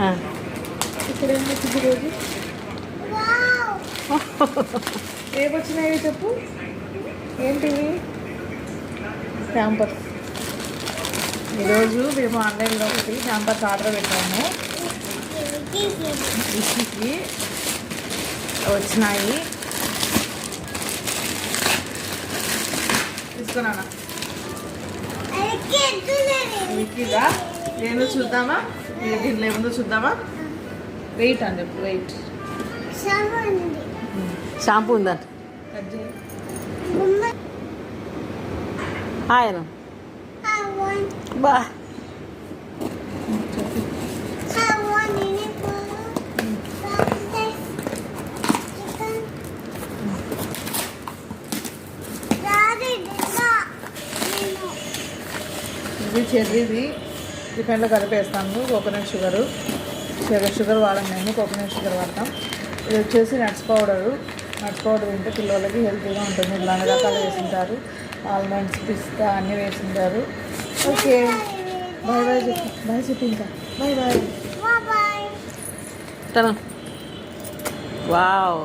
ఇక్కడ ఏం వచ్చింది రోజు ఏమొచ్చినాయి చెప్పు. ఏంటివి? క్యాంపస్. ఈరోజు మేము ఆన్లైన్లో ఒకటి క్యాంపస్ ఆర్డర్ పెట్టాము. విక్కీకి వచ్చినాయి. తీసుకున్నా విక్కీగా. నేను చూద్దామా? దీంట్లో ఏముందో చూద్దామా? వెయిట్ అని చెప్పు. వెయిట్ షాంపూ ఉందంట. ఆయన బా ఇది చెర్రీది టిఫిన్లో కలిపేస్తాము. కోకోనట్ షుగర్ వాడము మేము, కోకోనట్ షుగర్ వాడతాం. ఇది వచ్చేసి నట్స్ పౌడరు. నట్స్ పౌడర్ తింటే పిల్లలకి హెల్తీగా ఉంటుంది. ఇలా అన్ని రకాలు వేసింటారు. ఆల్మండ్స్, పిస్తా అన్నీ వేసింటారు. ఓకే బాయ్ బాయ్ చెప్పు. బాయ్ చెప్పు. ఇంకా బాయ్ బాయ్. వావ్.